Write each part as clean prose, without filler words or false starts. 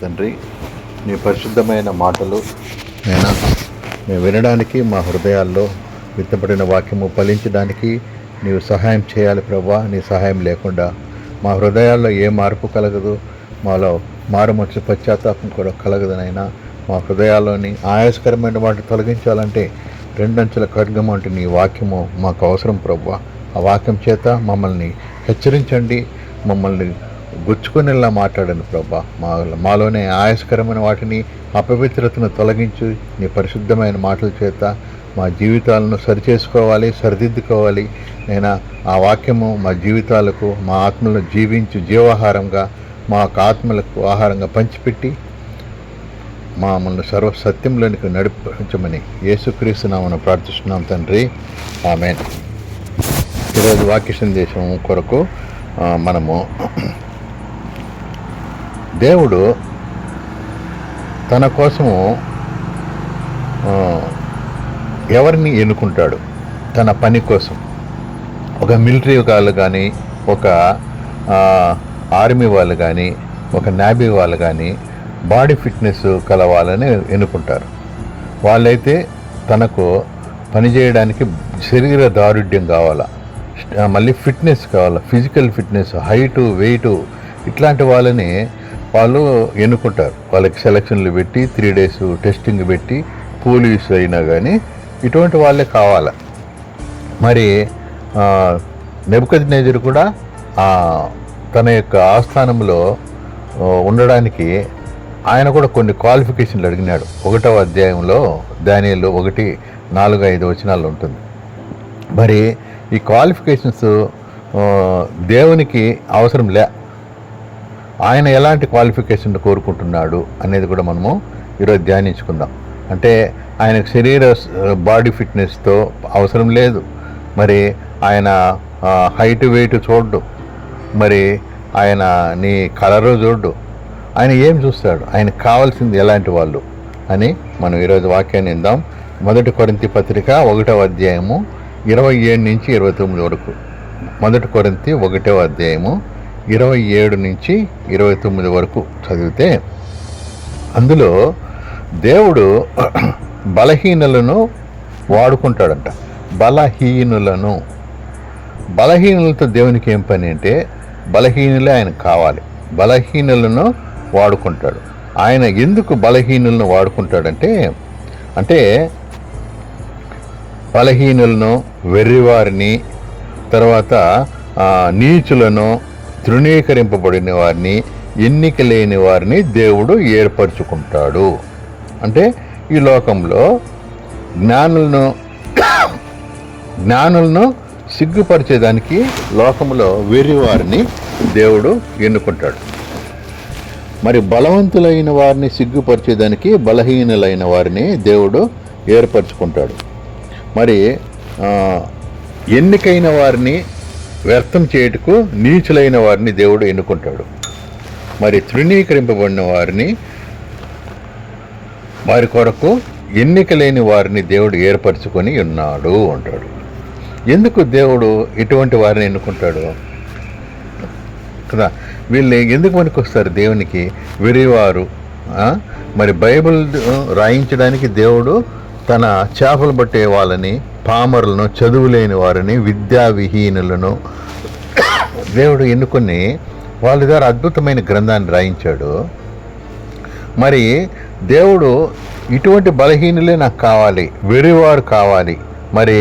తండ్రి, నీ పరిశుద్ధమైన మాటలు మేము వినడానికి, మా హృదయాల్లో విత్తబడిన వాక్యము ఫలించడానికి నీవు సహాయం చేయాలి ప్రభా. నీ సహాయం లేకుండా మా హృదయాల్లో ఏ మార్పు కలగదు, మాలో మారుమనసు పశ్చాత్తాపం కూడా కలగదనైనా. మా హృదయాల్లోని ఆయాసకరమైన వాటిని తొలగించాలంటే రెండంచెల ఖడ్గం అంటే నీ వాక్యము మాకు అవసరం ప్రభా. ఆ వాక్యం చేత మమ్మల్ని హెచ్చరించండి, మమ్మల్ని గుచ్చుకునేలా మాట్లాడండి ప్రభా. మాలోనే ఆయాసకరమైన వాటిని, అపవిత్రతను తొలగించి నీ పరిశుద్ధమైన మాటల చేత మా జీవితాలను సరిచేసుకోవాలి, సరిదిద్దుకోవాలి. నేను ఆ వాక్యము మా జీవితాలకు, మా ఆత్మలను జీవించి జీవాహారంగా మా ఆత్మలకు ఆహారంగా పంచిపెట్టి మమ్మల్ని సర్వసత్యంలోనికి నడిపించమని యేసుక్రీస్తు నామమున ప్రార్థిస్తున్నాం తండ్రి, ఆమేన్. ఈరోజు వాక్య సందేశం కొరకు మనము దేవుడు తన కోసము ఎవరిని ఎన్నుకుంటాడు తన పని కోసం. ఒక మిలిటరీ వాళ్ళు కానీ, ఒక ఆర్మీ వాళ్ళు కానీ, ఒక నేవీ వాళ్ళు కానీ బాడీ ఫిట్నెస్ కల వాళ్ళని ఎన్నుకుంటారు. వాళ్ళైతే తనకు పనిచేయడానికి శరీర దారుఢ్యం కావాలా, మళ్ళీ ఫిట్నెస్ కావాలా, ఫిజికల్ ఫిట్నెస్, హైటు, వెయిటు, ఇట్లాంటి వాళ్ళని వాళ్ళు ఎన్నుకుంటారు. వాళ్ళకి సెలక్షన్లు పెట్టి 3 days టెస్టింగ్ పెట్టి పోలీసు అయినా కానీ ఇటువంటి వాళ్ళే కావాలి. మరి నెబుకద్నెజరు కూడా తన యొక్క ఆస్థానంలో ఉండడానికి ఆయన కూడా కొన్ని క్వాలిఫికేషన్లు అడిగినాడు. 1వ అధ్యాయంలో దానియేలు 1:4-5 ఉంటుంది. మరి ఈ క్వాలిఫికేషన్స్ దేవునికి అవసరం లే. ఆయన ఎలాంటి క్వాలిఫికేషన్ కోరుకుంటున్నాడు అనేది కూడా మనము ఈరోజు ధ్యానించుకుందాం. అంటే ఆయనకు శరీర బాడీ ఫిట్నెస్తో అవసరం లేదు. మరి ఆయన హైట్ వెయిట్ చూడ్డు, మరి ఆయన నీ కలరు చూడ్డు. ఆయన ఏం చూస్తాడు? ఆయనకు కావాల్సింది ఎలాంటి వాళ్ళు అని మనం ఈరోజు వాక్యాన్ని విందాం. 1 కొరింథీ పత్రిక 1వ అధ్యాయము 27-29 వరకు. 1 కొరింథీ 1వ అధ్యాయము 27-29 వరకు చదివితే, అందులో దేవుడు బలహీనులను వాడుకుంటాడంట. బలహీనులతో దేవునికి ఏం పని అంటే, బలహీనులే ఆయనకు కావాలి. బలహీనులను వాడుకుంటాడు. ఆయన ఎందుకు బలహీనులను వాడుకుంటాడంటే, బలహీనులను, వెర్రివారిని, తర్వాత నీచులను, తృణీకరింపబడిన వారిని, ఎన్నిక లేని వారిని దేవుడు ఏర్పరచుకుంటాడు. అంటే ఈ లోకంలో జ్ఞానులను సిగ్గుపరిచేదానికి లోకంలో వెర్రివారిని దేవుడు ఎన్నుకుంటాడు. మరి బలవంతులైన వారిని సిగ్గుపరిచేదానికి బలహీనులైన వారిని దేవుడు ఏర్పరచుకుంటాడు. మరి ఎన్నికైన వారిని వ్యర్థం చేయుటకు నీచులైన వారిని దేవుడు ఎన్నుకుంటాడు. మరి తృణీకరింపబడిన వారి కొరకు ఎన్నిక లేని వారిని దేవుడు ఏర్పరచుకొని ఉన్నాడు అంటాడు. ఎందుకు దేవుడు ఇటువంటి వారిని ఎన్నుకుంటాడు కదా? వీళ్ళు ఎందుకు పనికొస్తారు దేవునికి? వెర్రివారు. మరి బైబిల్ రాయించడానికి దేవుడు తన చేపలు పట్టే వాళ్ళని, పామరులను, చదువులేని వారిని, విద్యావిహీనులను దేవుడు ఎన్నుకొని వాళ్ళ ద్వారా అద్భుతమైన గ్రంథాన్ని రాయించాడు. మరి దేవుడు ఇటువంటి బలహీనులే నాకు కావాలి, వెర్రివారు కావాలి, మరి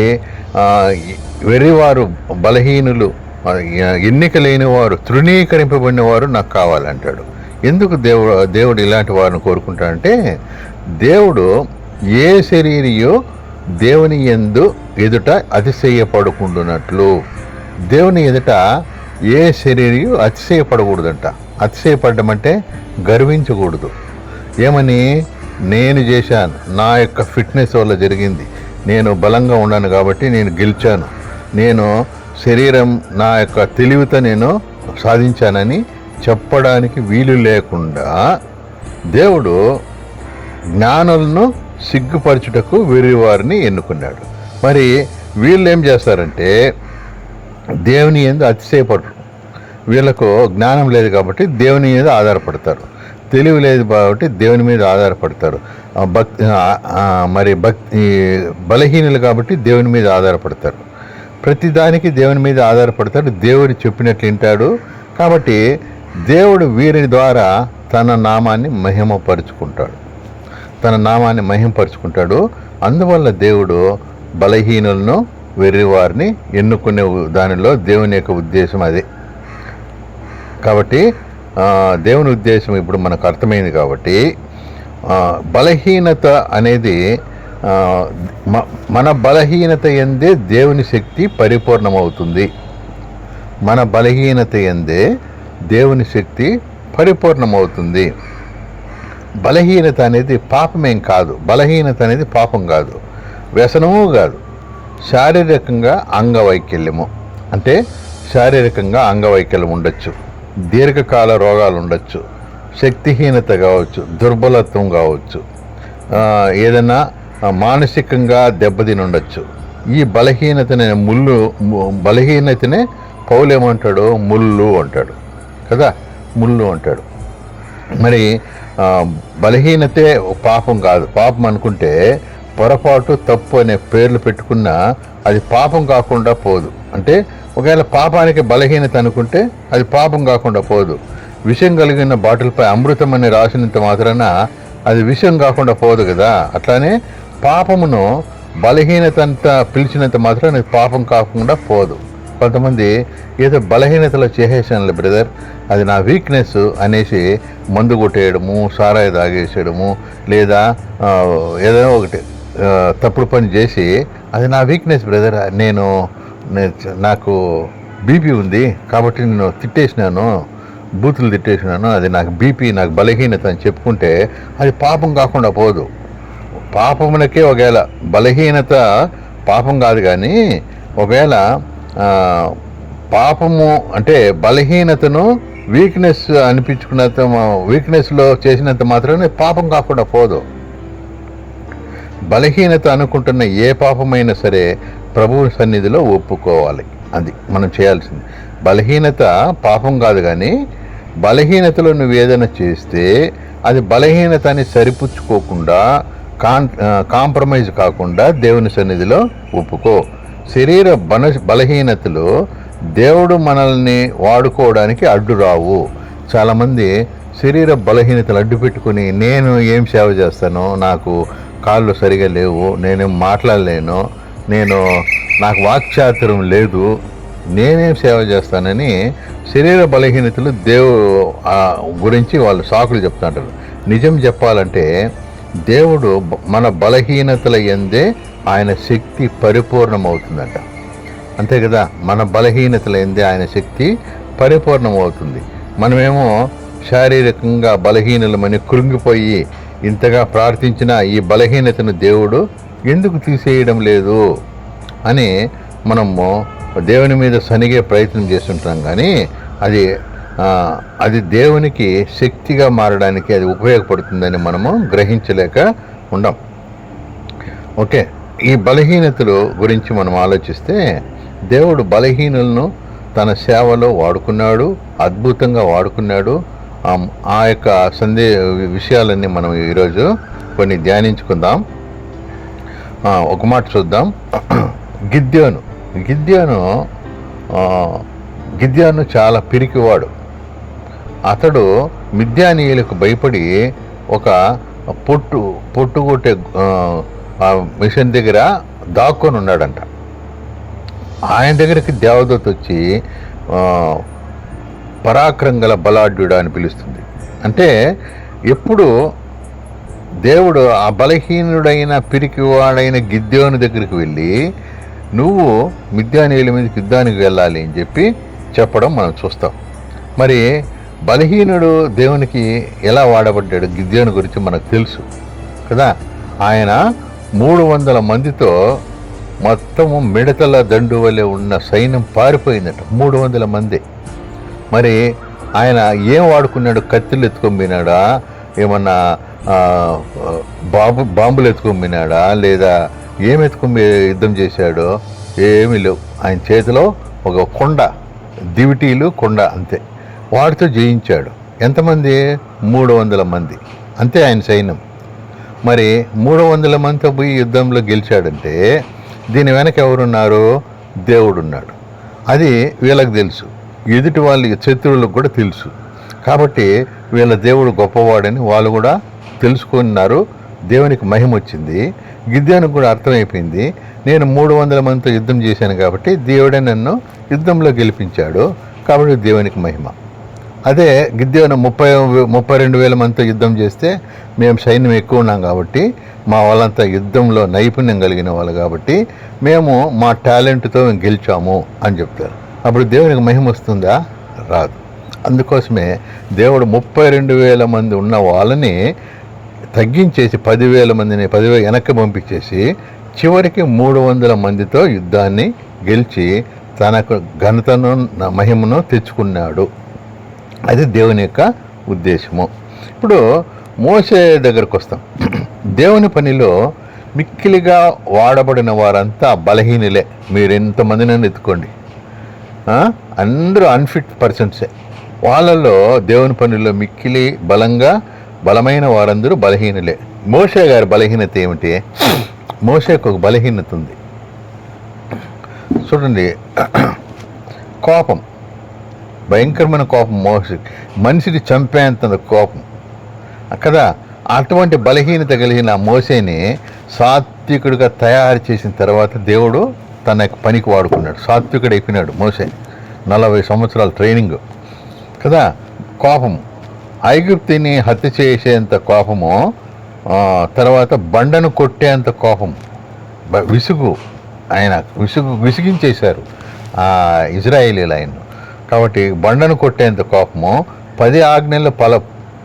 వెర్రివారు, బలహీనులు, ఎన్నిక లేని వారు, తృణీకరింపబడిన వారు నాకు కావాలంటాడు. ఎందుకు దేవుడు ఇలాంటి వారిని కోరుకుంటాడంటే, దేవుడు ఏ శరీరియో దేవుని ఎదుట అతిశయపడుకుంటున్నట్లు. దేవుని ఎదుట ఏ శరీరియు అతిశయపడకూడదంట. అతిశయపడడం అంటే గర్వించకూడదు. ఏమని? నేను చేశాను, నా యొక్క ఫిట్నెస్ వల్ల జరిగింది, నేను బలంగా ఉన్నాను కాబట్టి నేను గెలిచాను, నేను శరీరం నా యొక్క తెలివితో నేను సాధించానని చెప్పడానికి వీలు లేకుండా దేవుడు జ్ఞానులను సిగ్గుపరచుటకు వెర్రివారిని ఎన్నుకున్నాడు. మరి వీళ్ళు ఏం చేస్తారంటే దేవుని యందు అతిశయపడరు. వీళ్ళకు జ్ఞానం లేదు కాబట్టి దేవుని మీద ఆధారపడతారు. తెలివి లేదు కాబట్టి దేవుని మీద ఆధారపడతారు. భక్తి బలహీనులు కాబట్టి దేవుని మీద ఆధారపడతారు. ప్రతిదానికి దేవుని మీద ఆధారపడతాడు. దేవుడు చెప్పినట్లు వింటాడు. కాబట్టి దేవుడు వీరి ద్వారా తన నామాన్ని మహిమపరుచుకుంటాడు. అందువల్ల దేవుడు బలహీనులను, వెర్రివారిని ఎన్నుకునే దానిలో దేవుని యొక్క ఉద్దేశం అదే. కాబట్టి దేవుని ఉద్దేశం ఇప్పుడు మనకు అర్థమైంది. కాబట్టి బలహీనత అనేది మన బలహీనత యందే దేవుని శక్తి పరిపూర్ణమవుతుంది. బలహీనత అనేది పాపమేం కాదు. బలహీనత అనేది పాపం కాదు, వ్యసనము కాదు. శారీరకంగా అంగవైకల్యము అంటే శారీరకంగా అంగవైకల్యం ఉండొచ్చు, దీర్ఘకాల రోగాలు ఉండొచ్చు, శక్తిహీనత కావచ్చు, దుర్బలత్వం కావచ్చు, ఏదైనా మానసికంగా దెబ్బతిని ఉండొచ్చు. ఈ బలహీనతనే పౌలు ఏమంటాడు? ముళ్ళు అంటాడు కదా, ముళ్ళు అంటాడు. మరి బలహీనతే పాపం కాదు. పాపం అనుకుంటే పొరపాటు, తప్పు అనే పేర్లు పెట్టుకున్నా అది పాపం కాకుండా పోదు. అంటే ఒకవేళ పాపానికి బలహీనత అనుకుంటే అది పాపం కాకుండా పోదు. విషం కలిగిన బాటిల్పై అమృతం అని రాసినంత మాత్రాన అది విషం కాకుండా పోదు కదా. అట్లానే పాపమును బలహీనత అంతా పిలిచినంత మాత్రం అది పాపం కాకుండా పోదు. కొంతమంది ఏదో బలహీనతలో చేసేసానులే బ్రదర్, అది నా వీక్నెస్ అనేసి మందు కొట్టేయడము, సారాయి తాగేసేయడము, లేదా ఏదైనా ఒకటి తప్పుడు పని చేసి అది నా వీక్నెస్ బ్రదర్, నాకు బీపీ ఉంది కాబట్టి నేను బూతులు తిట్టేసినాను, అది నాకు బీపీ, నాకు బలహీనత అని చెప్పుకుంటే అది పాపం కాకుండా పోదు. పాపమునకే ఒకవేళ బలహీనత పాపం కాదు, కానీ ఒకవేళ పాపము అంటే బలహీనతను వీక్నెస్ అనిపించుకున్నంత, వీక్నెస్లో చేసినంత మాత్రమే పాపం కాకుండా పోదు. బలహీనత అనుకుంటున్న ఏ పాపమైనా సరే ప్రభువు సన్నిధిలో ఒప్పుకోవాలి. అది మనం చేయాల్సింది. బలహీనత పాపం కాదు, కానీ బలహీనతలో నువ్వు ఏదైనా చేస్తే అది బలహీనత అని సరిపుచ్చుకోకుండా, కాంప్రమైజ్ కాకుండా దేవుని సన్నిధిలో ఒప్పుకో. శరీర బలహీనతలు దేవుడు మనల్ని వాడుకోవడానికి అడ్డు రావు. చాలామంది శరీర బలహీనతలు అడ్డు పెట్టుకుని, నేను ఏం సేవ చేస్తాను, నాకు కాళ్ళు సరిగా లేవు, నేనేం మాట్లాడలేను, నాకు వాక్చాతుర్యం లేదు, నేనేం సేవ చేస్తానని శరీర బలహీనతలు గురించి వాళ్ళు సాకులు చెప్తుంటారు. నిజం చెప్పాలంటే దేవుడు మన బలహీనతల యందే ఆయన శక్తి పరిపూర్ణమవుతుందంట. అంతే కదా, మన బలహీనతల యందే ఆయన శక్తి పరిపూర్ణమవుతుంది. మనమేమో శారీరకంగా బలహీనలమని కృంగిపోయి ఇంతగా ప్రార్థించిన ఈ బలహీనతను దేవుడు ఎందుకు తీసేయడం లేదు అని మనము దేవుని మీద సనిగే ప్రయత్నం చేస్తుంటాం. కానీ అది దేవునికి శక్తిగా మారడానికి అది ఉపయోగపడుతుందని మనము గ్రహించలేక ఉండం. ఓకే, ఈ బలహీనతల గురించి మనం ఆలోచిస్తే దేవుడు బలహీనులను తన సేవలో వాడుకున్నాడు, అద్భుతంగా వాడుకున్నాడు. ఆ యొక్క విషయాలన్నీ మనం ఈరోజు కొన్ని ధ్యానించుకుందాం. ఒక మాట చూద్దాం. గిద్యోను చాలా పిరికివాడు. అతడు మిద్యానీయులకు భయపడి ఒక పొట్టుగొట్టే మిషన్ దగ్గర దాక్కొని ఉన్నాడంట. ఆయన దగ్గరికి దేవదూత వచ్చి పరాక్రమం బలాఢ్యుడా అని పిలుస్తుంది. అంటే ఎప్పుడు దేవుడు ఆ బలహీనుడైన పిరికివాడైన గిద్యోను దగ్గరికి వెళ్ళి, నువ్వు మిద్యానీయుల మీదకి యుద్ధానికి వెళ్ళాలి అని చెప్పడం మనం చూస్తాం. మరి బలహీనుడు దేవునికి ఎలా వాడబడ్డాడు గిద్యోను గురించి మనకు తెలుసు కదా. ఆయన 300 మందితో మొత్తము మిడతల దండు వలె ఉన్న సైన్యం పారిపోయిందట. 300 మంది. మరి ఆయన ఏం వాడుకున్నాడు? కత్తులు ఎత్తుకొమ్మినాడా, ఏమన్నా బాంబులు ఎత్తుకొమ్మినాడా, లేదా ఏమి ఎత్తుకొని యుద్ధం చేశాడో? ఏమీ లేవు. ఆయన చేతిలో ఒక కొండ, దివిటీలు కొండ, అంతే. వాటితో జయించాడు. ఎంతమంది? 300 మంది, అంతే ఆయన సైన్యం. మరి 300 మందితో పోయి యుద్ధంలో గెలిచాడంటే దీని వెనక ఎవరున్నారు? దేవుడు ఉన్నాడు. అది వీళ్ళకి తెలుసు, ఎదుటి వాళ్ళ శత్రువులకు కూడా తెలుసు. కాబట్టి వీళ్ళ దేవుడు గొప్పవాడని వాళ్ళు కూడా తెలుసుకున్నారు. దేవునికి మహిమ వచ్చింది. గిద్యోనికి కూడా అర్థమైపోయింది, నేను 300 మందితో యుద్ధం చేశాను కాబట్టి దేవుడే నన్ను యుద్ధంలో గెలిపించాడు, కాబట్టి దేవునికి మహిమ. అదే గిద్యోను 32,000 మందితో యుద్ధం చేస్తే మేము సైన్యం ఎక్కువ ఉన్నాం కాబట్టి, మా వాళ్ళంతా యుద్ధంలో నైపుణ్యం కలిగిన వాళ్ళు కాబట్టి మేము మా టాలెంట్తో గెలిచాము అని చెప్తారు. అప్పుడు దేవునికి మహిమ వస్తుందా? రాదు. అందుకోసమే దేవుడు 32,000 మంది ఉన్న వాళ్ళని తగ్గించేసి 10,000 మందిని 10,000 వెనక్కి పంపించేసి చివరికి 300 మందితో యుద్ధాన్ని గెలిచి తనకు ఘనతను మహిమను తెచ్చుకున్నాడు. అది దేవుని యొక్క ఉద్దేశము. ఇప్పుడు మోషే దగ్గరకు వస్తాం. దేవుని పనిలో మిక్కిలిగా వాడబడిన వారంతా బలహీనులే. మీరు ఎంతమందినైనా ఎత్తుకోండి, అందరూ అన్ఫిట్ పర్సన్సే. వాళ్ళలో దేవుని పనిలో మిక్కిలి బలమైన వారందరూ బలహీనులే. మోషే గారి బలహీనత ఏమిటి? మోషేకు ఒక బలహీనత ఉంది. చూడండి, కోపం, భయంకరమైన కోపం. మనిషిని చంపేంత కోపం కదా. అటువంటి బలహీనత కలిగిన మోషేని సాత్వికుడిగా తయారు చేసిన తర్వాత దేవుడు తన పనికి వాడుకున్నాడు. సాత్వికుడు అయిపోయినాడు మోషే. 40 సంవత్సరాల ట్రైనింగ్ కదా. కోపము, ఐగుప్తిని హత్య చేసేంత కోపము, తర్వాత బండను కొట్టేంత కోపం, విసుగు. ఆయన విసిగించేశారు ఇజ్రాయేలీలు ఆయన్ను. కాబట్టి బండను కొట్టేంత కోపము, 10 ఆజ్ఞలు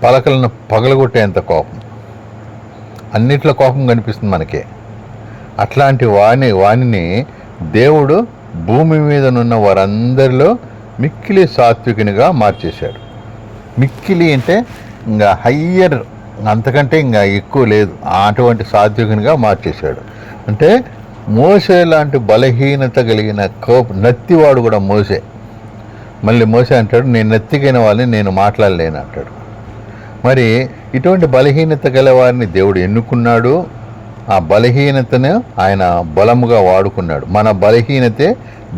పలకలను పగలగొట్టేంత కోపం. అన్నిట్లో కోపం కనిపిస్తుంది మనకే. అట్లాంటి వాణిని దేవుడు భూమి మీదనున్న వారందరిలో మిక్కిలి సాత్వికునిగా మార్చేశాడు. మిక్కిలి అంటే ఇంకా హయ్యర్, అంతకంటే ఇంకా ఎక్కువ లేదు, అటువంటి సాత్వికునిగా మార్చేశాడు. అంటే మోసే లాంటి బలహీనత కలిగిన నత్తివాడు కూడా మోసే. మళ్ళీ మోసే అంటాడు, నేను నత్తికైన వాళ్ళని నేను మాట్లాడలేను అంటాడు. మరి ఇటువంటి బలహీనత గల వారిని దేవుడు ఎన్నుకున్నాడు. ఆ బలహీనతను ఆయన బలముగా వాడుకున్నాడు. మన బలహీనతే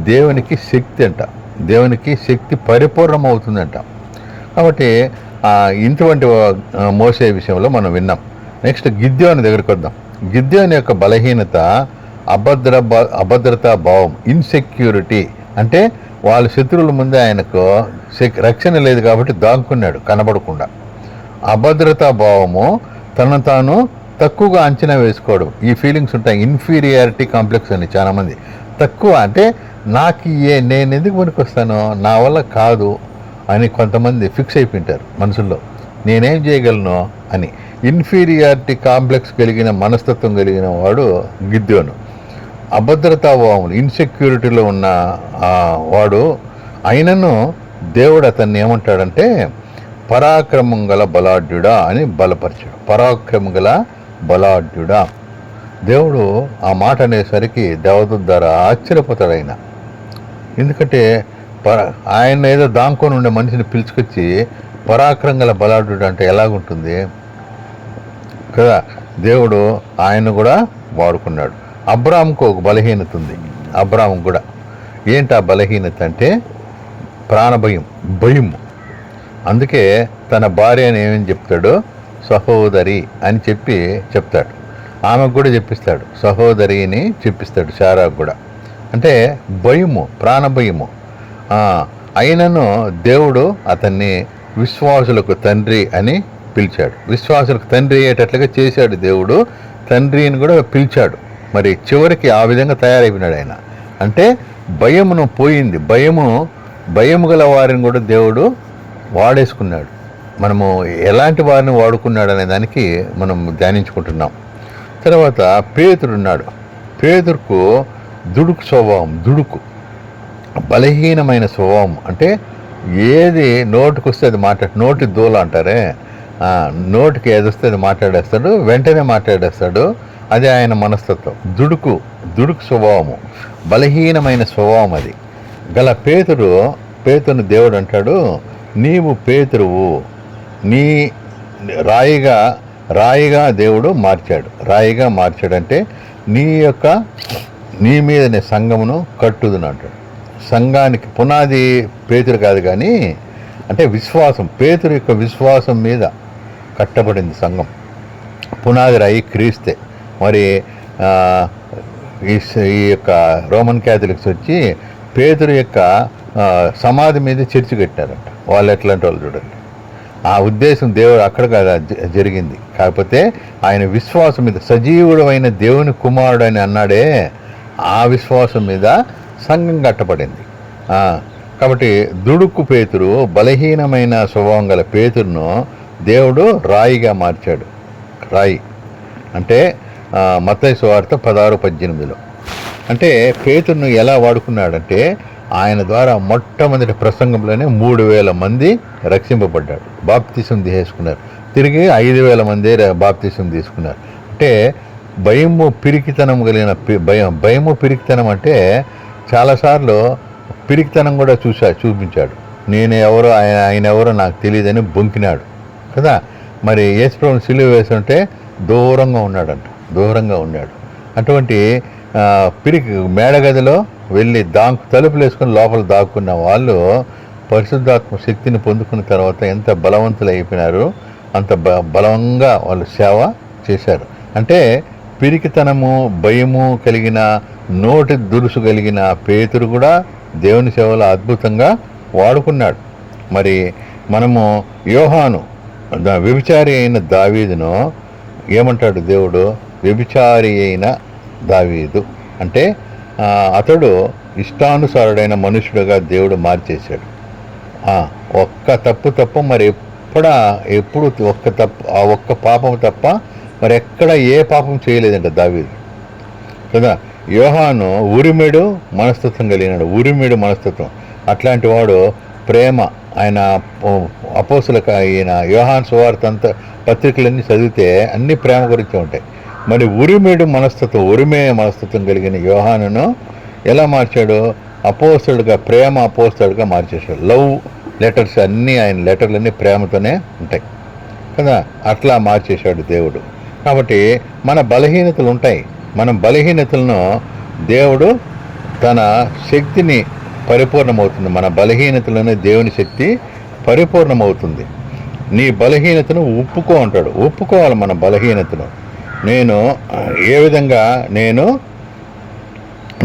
దేవునికి శక్తి అంట. దేవునికి శక్తి పరిపూర్ణమవుతుందంట. కాబట్టి ఇటువంటి మోసే విషయంలో మనం విన్నాం. నెక్స్ట్ గిద్యోని దగ్గరికి వద్దాం. గిద్యోని యొక్క బలహీనత అభద్రతా భావం, ఇన్సెక్యూరిటీ. అంటే వాళ్ళ శత్రువుల ముందే ఆయనకు రక్షణ లేదు కాబట్టి దాక్కున్నాడు కనబడకుండా. అభద్రతా భావము, తనను తాను తక్కువగా అంచనా వేసుకోవడం. ఈ ఫీలింగ్స్ ఉంటాయి. ఇన్ఫీరియారిటీ కాంప్లెక్స్ అని చాలామంది. తక్కువ అంటే నేను ఎందుకు పనికొస్తాను, నా వల్ల కాదు అని కొంతమంది ఫిక్స్ అయిపోయింటారు మనసుల్లో. నేనేం చేయగలను అని. ఇన్ఫీరియారిటీ కాంప్లెక్స్ కలిగిన మనస్తత్వం కలిగిన వాడు గిద్యోను. అభద్రతాభావం, ఇన్సెక్యూరిటీలో ఉన్న వాడు. అయినను దేవుడు అతన్ని ఏమంటాడంటే పరాక్రమం గల బలాఢ్యుడా అని బలపరిచాడు. పరాక్రమం గల బలాఢ్యుడా. దేవుడు ఆ మాట అనేసరికి దేవదూత ద్వారా ఆశ్చర్యపోతాడు ఆయన. ఎందుకంటే ఆయన ఏదో దాంకొని ఉండే మనిషిని పిలుచుకొచ్చి పరాక్రమం గల బలాఢ్యుడు అంటే ఎలాగుంటుంది కదా. దేవుడు ఆయన కూడా వాడుకున్నాడు. అబ్రాహాముకు ఒక బలహీనత ఉంది. అబ్రాహాము కూడా ఏంటి ఆ బలహీనత అంటే ప్రాణభయం, భయము. అందుకే తన భార్యని ఏమని చెప్తాడు, సహోదరి అని చెప్తాడు. ఆమెకు కూడా చెప్పిస్తాడు, సహోదరిని చెప్పిస్తాడు శారాకు కూడా. అంటే భయము, ప్రాణభయము. అయినను దేవుడు అతన్ని విశ్వాసులకు తండ్రి అని పిలిచాడు. విశ్వాసులకు తండ్రి అయ్యేటట్లుగా చేశాడు దేవుడు. తండ్రిని కూడా పిలిచాడు. మరి చివరికి ఆ విధంగా తయారైపోయినాడు ఆయన. అంటే భయమును పోయింది. భయము గల వారిని కూడా దేవుడు వాడేసుకున్నాడు. మనము ఎలాంటి వారిని వాడుకున్నాడు అనే దానికి మనం ధ్యానించుకుంటున్నాం. తర్వాత పేతురున్నాడు. పేతురుకు దుడుకు స్వభావం, బలహీనమైన స్వభావం. అంటే ఏది నోటికి వస్తే అది నోటి దూల అంటారే, నోటికి ఏది వస్తే అది మాట్లాడేస్తాడు, వెంటనే మాట్లాడేస్తాడు. అది ఆయన మనస్తత్వం. దుడుకు స్వభావము, బలహీనమైన స్వభావం అది గల పేతురుని దేవుడు అంటాడు, నీవు పేతురువు, నీ రాయిగా దేవుడు మార్చాడు. రాయిగా మార్చాడంటే నీ మీదనే సంఘమును కట్టుదును అంటాడు. సంఘానికి పునాది పేతురు కాదు, కానీ అంటే విశ్వాసం, పేతురు యొక్క విశ్వాసం మీద కట్టబడింది సంఘం. పునాది రాయి క్రీస్తే. మరి ఈ యొక్క రోమన్ క్యాథలిక్స్ వచ్చి పేతురు యొక్క సమాధి మీద చర్చి కట్టారంట. వాళ్ళు ఎట్లాంటి వాళ్ళు చూడండి. ఆ ఉద్దేశం దేవుడు అక్కడ కదా జరిగింది. కాకపోతే ఆయన విశ్వాసం మీద, సజీవుడు అయిన దేవుని కుమారుడు అని అన్నాడే, ఆ విశ్వాసం మీద సంఘం కట్టబడింది. కాబట్టి దుడుక్కు పేతురు, బలహీనమైన స్వభావం గల పేతురును దేవుడు రాయిగా మార్చాడు. రాయి అంటే మత్తయి సువార్త 16:18. అంటే పేతురును ఎలా వాడుకున్నాడంటే, ఆయన ద్వారా మొట్టమొదటి ప్రసంగంలోనే 3,000 మంది రక్షింపబడ్డాడు, బాప్తిసం తీసుకున్నారు. తిరిగి 5,000 మంది బాప్తిసం తీసుకున్నారు. అంటే భయము పిరికితనం కలిగిన భయము పిరికితనం అంటే చాలాసార్లు పిరికితనం కూడా చూపించాడు. నేను ఎవరో ఆయన ఎవరో నాకు తెలియదని బొంకినాడు కదా. మరి యేసుప్రభువుని సిలువ వేస్తుంటే దూరంగా ఉన్నాడు. అటువంటి మేడగదిలో వెళ్ళి తలుపులు వేసుకొని లోపల దాక్కున్న వాళ్ళు పరిశుద్ధాత్మ శక్తిని పొందుకున్న తర్వాత ఎంత బలవంతులు అయిపోయినారు, అంత బలంగా వాళ్ళు సేవ చేశారు. అంటే పిరికితనము, భయము కలిగిన, నోటి దురుసు కలిగిన పేతురు కూడా దేవుని సేవలో అద్భుతంగా వాడుకున్నాడు. మరి మనము యోహాను వ్యభిచారి అయిన దావీదును ఏమంటాడు దేవుడు? వ్యభిచారి అయిన దావీదు అంటే అతడు ఇష్టానుసారుడైన మనుషుడుగా దేవుడు మార్చేశాడు. ఒక్క తప్పు మరి ఎప్పుడు ఒక్క పాపం తప్ప మరి ఎక్కడ ఏ పాపం చేయలేదంట దావీదు కదా. యోహాను ఉరిమెడు మనస్తత్వం కలిగినాడు. మనస్తత్వం అట్లాంటి వాడు ప్రేమ. ఆయన అపోస్తులకు ఈయన యోహాను సువార్త అంతా పత్రికలన్నీ చదివితే అన్ని ప్రేమ గురించి ఉంటాయి. మరి ఉరిమే మనస్తత్వం కలిగిన యోహానును ఎలా మార్చాడు? ప్రేమ అపోస్తలుడిగా మార్చేశాడు. లవ్ లెటర్స్ అన్నీ, ఆయన లెటర్లన్నీ ప్రేమతోనే ఉంటాయి కదా. అట్లా మార్చేశాడు దేవుడు. కాబట్టి మన బలహీనతలు ఉంటాయి. మన బలహీనతలను దేవుడు తన శక్తిని పరిపూర్ణమవుతుంది. మన బలహీనతలోనే దేవుని శక్తి పరిపూర్ణమవుతుంది. నీ బలహీనతను ఒప్పుకో అంటాడు. ఒప్పుకోవాలి మన బలహీనతను. ఏ విధంగా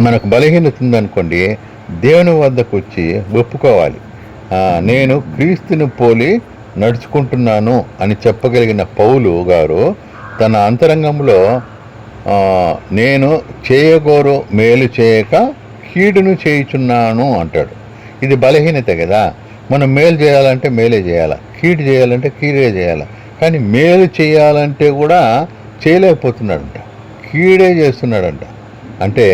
మనకు బలహీనత ఉందనుకోండి, దేవుని వద్దకు వచ్చి ఒప్పుకోవాలి. నేను క్రీస్తుని పోలి నడుచుకుంటున్నాను అని చెప్పగలిగిన పౌలు గారు తన అంతరంగంలో నేను చేయగోరు మేలు చేయక కీడును చేయుచున్నాను అంటాడు. ఇది బలహీనత కదా. మనం మేలు చేయాలంటే మేలే చేయాలి, కీడు చేయాలంటే కీడే చేయాలి. కానీ మేలు చేయాలంటే కూడా చేయలేకపోతున్నాడంట, కీడే చేస్తున్నాడంట. అంటే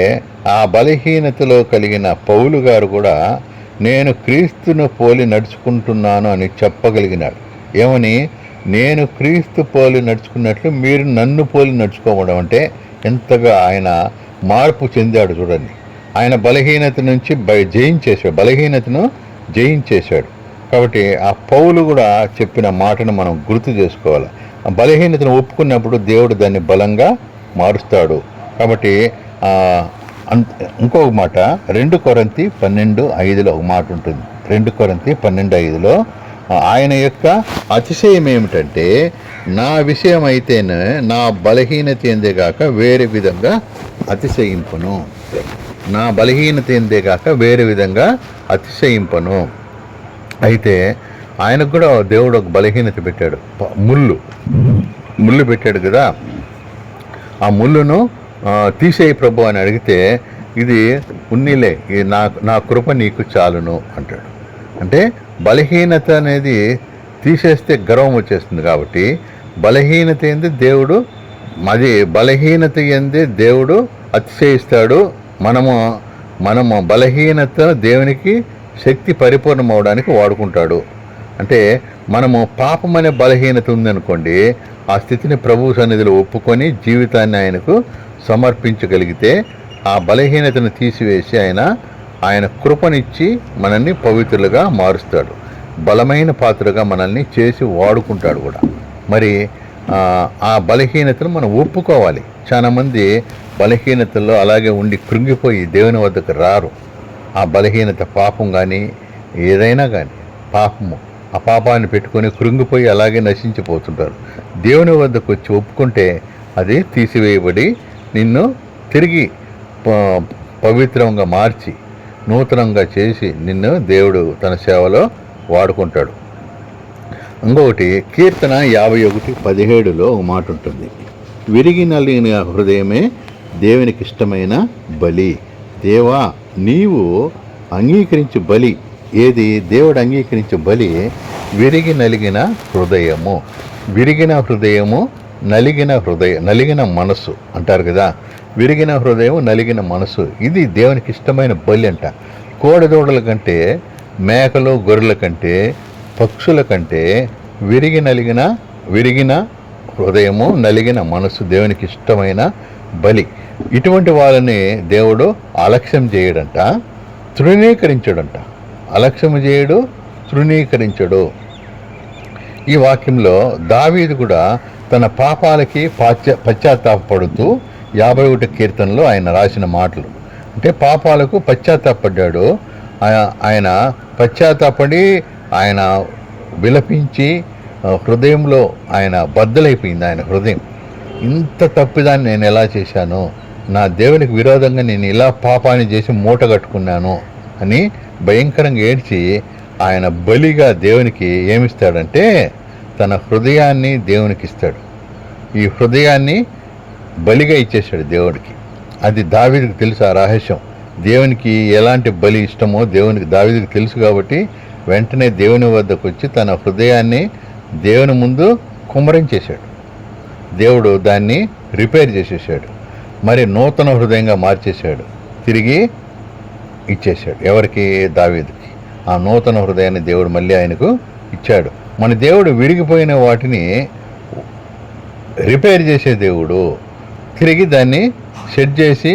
ఆ బలహీనతలో కలిగిన పౌలు గారు కూడా నేను క్రీస్తును పోలి నడుచుకుంటున్నాను అని చెప్పగలిగినాడు. ఏమని? నేను క్రీస్తు పోలి నడుచుకున్నట్లు మీరు నన్ను పోలి నడుచుకోవడం. అంటే ఎంతగా ఆయన మార్పు చెందాడు చూడండి. ఆయన బలహీనత నుంచి బలహీనతను జయించేశాడు. కాబట్టి ఆ పౌలు కూడా చెప్పిన మాటను మనం గుర్తు చేసుకోవాలి. ఆ బలహీనతను ఒప్పుకున్నప్పుడు దేవుడు దాన్ని బలంగా మారుస్తాడు. కాబట్టి ఇంకొక మాట 2 కొరింథీ 12:5 ఒక మాట ఉంటుంది. 2 కొరింథీ 12:5 ఆయన యొక్క అతిశయం ఏమిటంటే, నా విషయం అయితేనే నా బలహీనత ఎందేగాక వేరే విధంగా అతిశయింపను. నా బలహీనత ఎందేగాక వేరే విధంగా అతిశయింపను. అయితే ఆయనకు కూడా దేవుడు ఒక బలహీనత పెట్టాడు. ముళ్ళు పెట్టాడు కదా. ఆ ముళ్ళును తీసేయి ప్రభు అని అడిగితే, ఇది ఉన్నిలే, నా కృప నీకు చాలును అంటాడు. అంటే బలహీనత అనేది తీసేస్తే గర్వం వచ్చేస్తుంది. కాబట్టి బలహీనత ఏంది దేవుడు, బలహీనత ఏంది దేవుడు అతిశయిస్తాడు. మనము బలహీనత దేవునికి శక్తి పరిపూర్ణం అవడానికి వాడుకుంటాడు. అంటే మనము పాపం అనే బలహీనత ఉందనుకోండి, ఆ స్థితిని ప్రభు సన్నిధిలో ఒప్పుకొని జీవితాన్ని ఆయనకు సమర్పించగలిగితే ఆ బలహీనతను తీసివేసి ఆయన కృపనిచ్చి మనల్ని పవిత్రులుగా మారుస్తాడు. బలమైన పాత్రగా మనల్ని చేసి వాడుకుంటాడు కూడా. మరి ఆ బలహీనతను మనం ఒప్పుకోవాలి. చాలామంది బలహీనతల్లో అలాగే ఉండి కృంగిపోయి దేవుని వద్దకు రారు. ఆ బలహీనత పాపం కానీ ఏదైనా కానీ పాపము, ఆ పాపాన్ని పెట్టుకొని కృంగిపోయి అలాగే నశించిపోతుంటారు. దేవుని వద్దకు వచ్చి ఒప్పుకుంటే అది తీసివేయబడి నిన్ను తిరిగి పవిత్రంగా మార్చి నూతనంగా చేసి నిన్ను దేవుడు తన సేవలో వాడుకుంటాడు. ఇంకొకటి కీర్తన 51:17లో ఒక మాట ఉంటుంది, విరిగి నలిగిన హృదయమే దేవునికి ఇష్టమైన బలి. దేవా నీవు అంగీకరించు బలి ఏది? దేవుడు అంగీకరించే బలి విరిగి నలిగిన హృదయము. విరిగిన హృదయము, నలిగిన మనసు అంటారు కదా. విరిగిన హృదయం, నలిగిన మనసు, ఇది దేవునికి ఇష్టమైన బలి అంట. కోడెదూడల కంటే, మేకలు గొర్రెల కంటే, పక్షుల కంటే విరిగిన హృదయము, నలిగిన మనసు దేవునికి ఇష్టమైన బలి. ఇటువంటి వాళ్ళని దేవుడు అలక్ష్యం చేయడంట, తృణీకరించడంట. అలక్ష్యము చేయడు, తృణీకరించడు. ఈ వాక్యంలో దావీదు కూడా తన పాపాలకి పశ్చాత్తాపడుతూ 51 కీర్తనలో ఆయన రాసిన మాటలు. అంటే పాపాలకు పశ్చాత్తాపడ్డాడు. ఆయన పశ్చాత్తాపడి ఆయన విలపించి హృదయంలో ఆయన బద్దలైపోయింది ఆయన హృదయం. ఇంత తప్పిదాన్ని నేను ఎలా చేశాను, నా దేవునికి విరోధంగా నేను ఇలా పాపాన్ని చేసి మూట కట్టుకున్నాను అని భయంకరంగా ఏడ్చి ఆయన బలిగా దేవునికి ఏమిస్తాడంటే తన హృదయాన్ని దేవునికి ఇస్తాడు. ఈ హృదయాన్ని బలిగా ఇచ్చేసాడు దేవుడికి. అది దావీదుకు తెలుసు ఆ రహస్యం. దేవునికి ఎలాంటి బలి ఇష్టమో దావీదుకు తెలుసు కాబట్టి వెంటనే దేవుని వద్దకు వచ్చి తన హృదయాన్ని దేవుని ముందు కుమ్మరించేశాడు. దేవుడు దాన్ని రిపేర్ చేసేసాడు, మరి నూతన హృదయంగా మార్చేశాడు, తిరిగి ఇచ్చేశాడు. ఎవరికి? దావీదుకి. ఆ నూతన హృదయాన్ని దేవుడు మళ్ళీ ఆయనకు ఇచ్చాడు. మన దేవుడు విరిగిపోయిన వాటిని రిపేర్ చేసే దేవుడు, తిరిగి దాన్ని సెట్ చేసి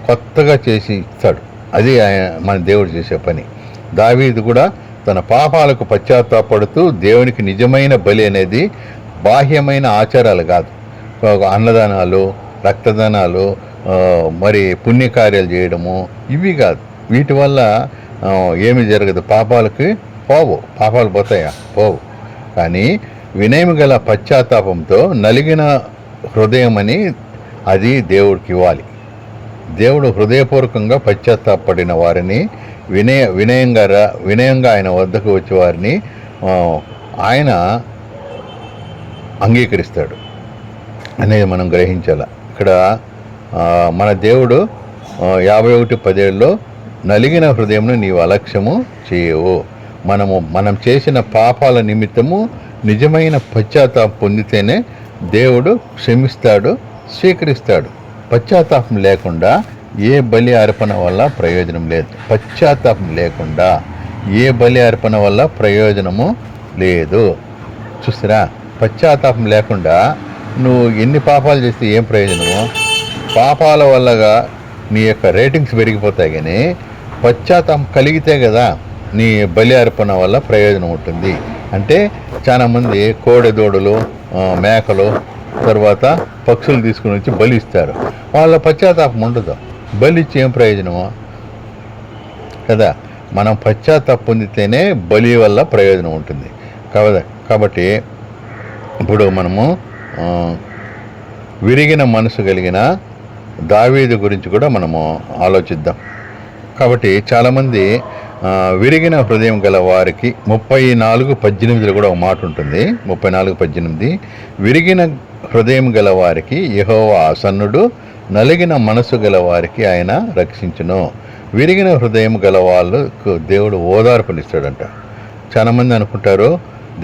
కొత్తగా చేసి ఇస్తాడు. అది మన దేవుడు చేసే పని. దావీదు కూడా తన పాపాలకు పశ్చాత్తాపడుతూ దేవునికి నిజమైన బలి అనేది బాహ్యమైన ఆచారాలు కాదు, అన్నదానాలు, రక్తదానాలు, మరి పుణ్యకార్యాలు చేయడము, ఇవి కాదు. వీటి వల్ల ఏమి జరగదు, పాపాలు పోతాయా? పోవు. కానీ వినయం గల పశ్చాత్తాపంతో నలిగిన హృదయం అని అది దేవుడికి ఇవ్వాలి. దేవుడు హృదయపూర్వకంగా పశ్చాత్తాపడిన వారిని వినయంగా ఆయన వద్దకు వచ్చే వారిని ఆయన అంగీకరిస్తాడు అనేది మనం గ్రహించాలి. ఇక్కడ మన దేవుడు 51:17లో నలిగిన హృదయంను నీవు అలక్ష్యము చేయవు. మనం చేసిన పాపాల నిమిత్తము నిజమైన పశ్చాత్తాపం పొందితేనే దేవుడు క్షమిస్తాడు, స్వీకరిస్తాడు. పశ్చాత్తాపం లేకుండా ఏ బలి అర్పణ వల్ల ప్రయోజనం లేదు. పశ్చాత్తాపం లేకుండా ఏ బలి అర్పణ వల్ల ప్రయోజనము లేదు. చూస్తారా? పశ్చాత్తాపం లేకుండా నువ్వు ఎన్ని పాపాలు చేస్తే ఏం ప్రయోజనము? పాపాల వల్లగా నీ యొక్క రేటింగ్స్ పెరిగిపోతాయి, కానీ పశ్చాత్తాపం కలిగితే కదా నీ బలి అర్పణ వల్ల ప్రయోజనం ఉంటుంది. అంటే చాలామంది కోడెదూడలు, మేకలు, తర్వాత పక్షులు తీసుకుని వచ్చి బలి ఇస్తారు. వాళ్ళ పశ్చాత్తాపం ఉండదు, బలి ఇచ్చి ఏం ప్రయోజనమో కదా. మనం పశ్చాత్తాపం పొందితేనే బలి వల్ల ప్రయోజనం ఉంటుంది కాబట్టి ఇప్పుడు మనము విరిగిన మనసు కలిగిన దావీదు గురించి కూడా మనము ఆలోచిద్దాం. కాబట్టి చాలామంది విరిగిన హృదయం గల వారికి 34:18లో కూడా ఒక మాట ఉంటుంది. 34:18 విరిగిన హృదయం గల వారికి యెహోవా ఆసన్నుడు, నలిగిన మనసు గల వారికి ఆయన రక్షించును. విరిగిన హృదయం గల వాళ్ళకు దేవుడు ఓదార్పునిస్తాడంట. చాలామంది అనుకుంటారు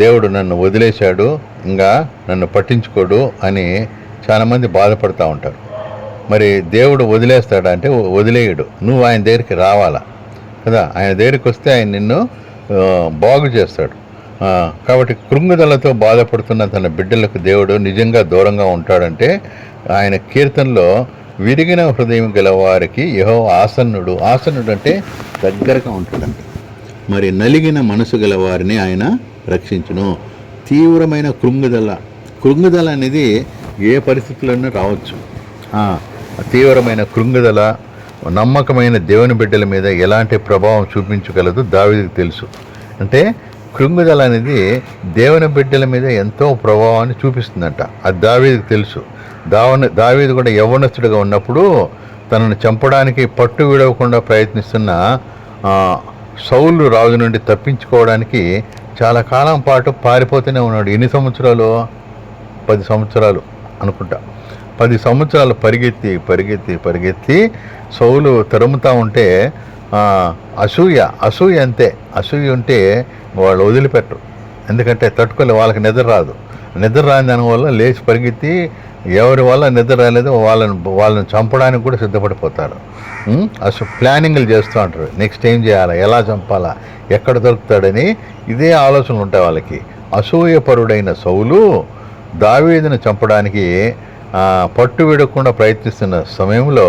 దేవుడు నన్ను వదిలేశాడు, ఇంకా నన్ను పట్టించుకోడు అని చాలామంది బాధపడుతూ ఉంటారు. మరి దేవుడు వదిలేస్తాడా అంటే వదిలేయడు. నువ్వు ఆయన దగ్గరికి రావాలా కదా. ఆయన దగ్గరికి వస్తే ఆయన నిన్ను బాగు చేస్తాడు. కాబట్టి కృంగుదలతో బాధపడుతున్న తన బిడ్డలకు దేవుడు నిజంగా దూరంగా ఉంటాడంటే ఆయన కీర్తనలో విరిగిన హృదయం గల వారికి యెహోవా ఆసన్నుడు అంటే దగ్గరగా ఉంటాడంట. మరి నలిగిన మనసు గల వారిని ఆయన రక్షించును. తీవ్రమైన కృంగుదల అనేది ఏ పరిస్థితుల్లోనూ రావచ్చు. తీవ్రమైన కృంగుదల నమ్మకమైన దేవుని బిడ్డల మీద ఎలాంటి ప్రభావం చూపించగలదు దావీదుకు తెలుసు. అంటే కృంగుదల అనేది దేవుని బిడ్డల మీద ఎంతో ప్రభావాన్ని చూపిస్తుందంట. అది దావీదుకు తెలుసు. దావీదు కూడా యవ్వనస్తుడిగా ఉన్నప్పుడు తనను చంపడానికి పట్టు విడవకుండా ప్రయత్నిస్తున్న సౌలు రాజు నుండి తప్పించుకోవడానికి చాలా కాలం పాటు పారిపోతూనే ఉన్నాడు. ఎన్ని సంవత్సరాలు? 10 సంవత్సరాలు అనుకుంటా. 10 సంవత్సరాలు పరిగెత్తి సౌలు తరుముతూ ఉంటే అసూయ అంతే. అసూయ ఉంటే వాళ్ళు వదిలిపెట్టరు. ఎందుకంటే తట్టుకోలే, వాళ్ళకి నిద్ర రాదు. నిద్ర రాని దానివల్ల లేచి పరిగెత్తి ఎవరి వల్ల నిద్ర రాలేదు వాళ్ళని చంపడానికి కూడా సిద్ధపడిపోతారు. ప్లానింగ్లు చేస్తూ ఉంటారు. నెక్స్ట్ ఏం చేయాలా, ఎలా చంపాలా, ఎక్కడ దొరుకుతాడని ఇదే ఆలోచనలు ఉంటాయి వాళ్ళకి. అసూయపరుడైన సౌలు దావీదును చంపడానికి పట్టు విడకుండా ప్రయత్నిస్తున్న సమయంలో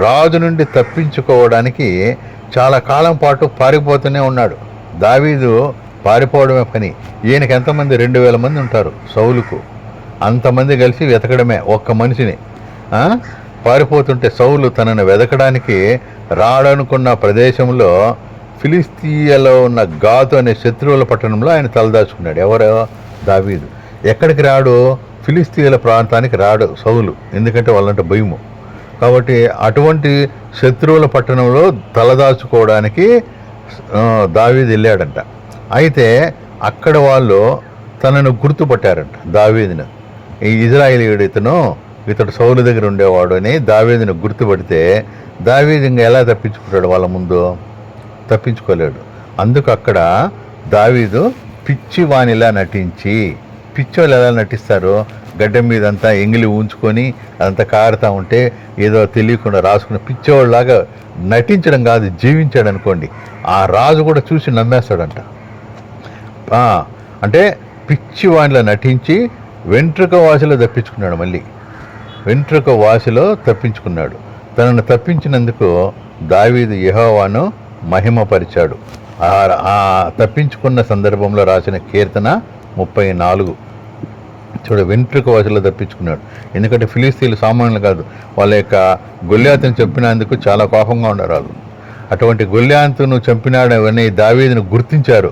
రాజు నుండి తప్పించుకోవడానికి చాలా కాలం పాటు పారిపోతూనే ఉన్నాడు. దావీదు పారిపోవడమే పని. ఈయనకి ఎంతమంది? 2000 మంది ఉంటారు సౌలుకు. అంతమంది కలిసి వెతకడమే ఒక్క మనిషిని. పారిపోతుంటే సౌలు తనను వెతకడానికి రాడనుకున్న ప్రదేశంలో ఫిలిస్తీయలో ఉన్న గాతు అనే శత్రువుల పట్టణంలో ఆయన తలదాచుకున్నాడు. ఎవరో? దావీదు. ఎక్కడికి రాడు? ఫిలిస్తీయుల ప్రాంతానికి రాడు సౌలు. ఎందుకంటే వాళ్ళంటే భయము. కాబట్టి అటువంటి శత్రువుల పట్టణంలో తలదాచుకోవడానికి దావీదు వెళ్ళాడంట. అయితే అక్కడ వాళ్ళు తనను గుర్తుపట్టారంట, దావీదును. ఈ ఇజ్రాయేలీయుడు ఇతడు సౌలు దగ్గర ఉండేవాడు అని దావీదును గుర్తుపడితే దావీదు ఇంకా ఎలా తప్పించుకుంటాడు? వాళ్ళ ముందు తప్పించుకోలేడు. అందుకు అక్కడ దావీదు పిచ్చివానిలా నటించి, పిచ్చోళ్ళు ఎలా నటిస్తారు? గడ్డం మీద అంతా ఎంగిలి ఉంచుకొని అదంతా కారుతూ ఉంటే ఏదో తెలియకుండా రాసుకుని పిచ్చోళ్ళలాగా నటించడం కాదు, జీవించాడు అనుకోండి. ఆ రాజు కూడా చూసి నమ్మేస్తాడంట. అంటే పిచ్చివానిలా నటించి వెంట్రుక వాసిలో తప్పించుకున్నాడు. మళ్ళీ వెంట్రుక వాసిలో తప్పించుకున్నాడు. తనను తప్పించినందుకు దావీదు యెహోవాను మహిమపరిచాడు. ఆ తప్పించుకున్న సందర్భంలో రాసిన కీర్తన 34. చూడు, వెంట్రుక వాసిలో తప్పించుకున్నాడు. ఎందుకంటే ఫిలిస్తీన్లు సామాన్యులు కాదు. వాళ్ళ యొక్క గొల్యాతును చంపినందుకు చాలా కోపంగా ఉన్నారు వాళ్ళు. అటువంటి గొల్యాతును చంపినాడు అని దావీదును గుర్తించారు.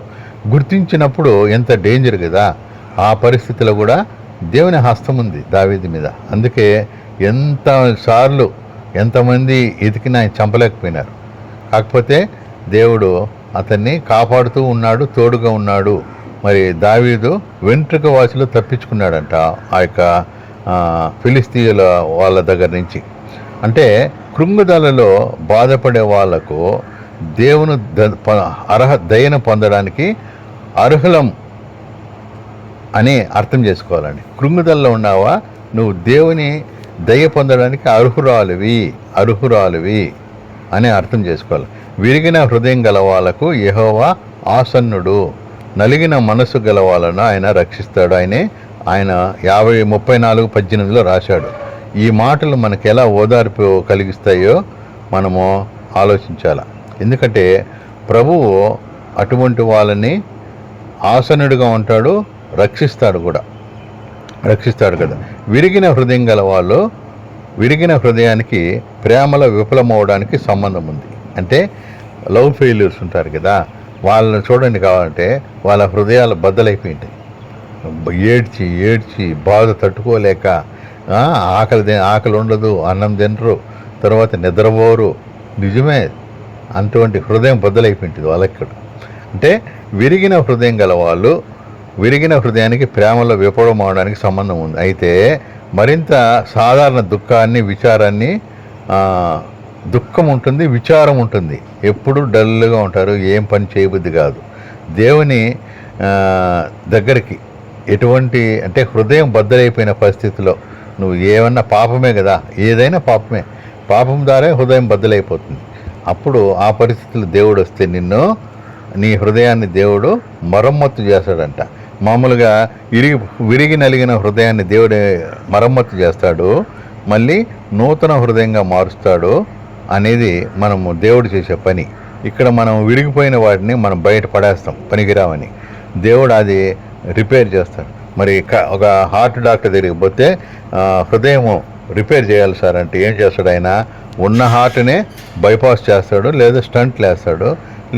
గుర్తించినప్పుడు ఎంత డేంజర్ కదా. ఆ పరిస్థితిలో కూడా దేవుని హస్తం ఉంది దావీదు మీద. అందుకే ఎంతమంది ఎతికినా ఆయన చంపలేకపోయినారు. కాకపోతే దేవుడు అతన్ని కాపాడుతూ ఉన్నాడు, తోడుగా ఉన్నాడు. మరి దావీదు వెంట్రుక వాసిలో తప్పించుకున్నాడంట ఆ యొక్క ఫిలిస్తీయుల వాళ్ళ దగ్గర నుంచి. అంటే కృంగుదలలో బాధపడే వాళ్లకు దేవుని దయను పొందడానికి అర్హులం అని అర్థం చేసుకోవాలండి. కృంగుదలలో ఉన్నావా, నువ్వు దేవుని దయ పొందడానికి అర్హురాలివి అని అర్థం చేసుకోవాలి. విరిగిన హృదయం గల వాళ్ళకు యెహోవా ఆసన్నుడు, నలిగిన మనసు గల వాళ్ళను ఆయన రక్షిస్తాడు. ఆయన 34:18 రాశాడు. ఈ మాటలు మనకు ఎలా ఓదార్పు కలిగిస్తాయో మనము ఆలోచించాలి. ఎందుకంటే ప్రభువు అటువంటి వాళ్ళని ఆసనుడిగా ఉంటాడు, రక్షిస్తాడు కదా. విరిగిన హృదయం గల వాళ్ళు, విరిగిన హృదయానికి ప్రేమలో విఫలమవడానికి సంబంధం ఉంది. అంటే లవ్ ఫెయిల్యూర్స్ ఉంటారు కదా, వాళ్ళని చూడండి. కావాలంటే వాళ్ళ హృదయాలు బద్దలైపోయింటాయి. ఏడ్చి బాధ తట్టుకోలేక ఆకలి ఉండదు, అన్నం తినరు, తర్వాత నిద్రపోరు. నిజమే, అటువంటి హృదయం బద్దలైపోయింది వాళ్ళకి. అంటే విరిగిన హృదయం గల వాళ్ళు, విరిగిన హృదయానికి ప్రేమలో విఫలం అవడానికి సంబంధం ఉంది. అయితే మరింత సాధారణ విచారాన్ని దుఃఖం ఉంటుంది, విచారం ఉంటుంది. ఎప్పుడు డల్గా ఉంటారు, ఏం పని చేయబుద్ధి కాదు. దేవుని దగ్గరికి ఎటువంటి అంటే హృదయం బద్దలైపోయిన పరిస్థితిలో నువ్వు ఏమన్నా పాపమే కదా, ఏదైనా పాపమే, పాపం ద్వారా హృదయం బద్దలైపోతుంది. అప్పుడు ఆ పరిస్థితుల్లో దేవుడు వస్తే నీ హృదయాన్ని దేవుడు మరమ్మత్తు చేస్తాడంట. మామూలుగా విరిగి నలిగిన హృదయాన్ని దేవుడు మరమ్మత్తు చేస్తాడు, మళ్ళీ నూతన హృదయంగా మారుస్తాడు అనేది మనము దేవుడు చేసే పని. ఇక్కడ మనం విరిగిపోయిన వాటిని మనం బయట పడేస్తాం పనికిరావని. దేవుడు అది రిపేర్ చేస్తాడు. మరి ఒక హార్ట్ డాక్టర్ దగ్గరికి పోతే హృదయం రిపేర్ చేయాలి సార్ అంటే ఏం చేస్తాడు ఆయన? ఉన్న హార్ట్నే బైపాస్ చేస్తాడు, లేదా స్టంట్లు వేస్తాడు,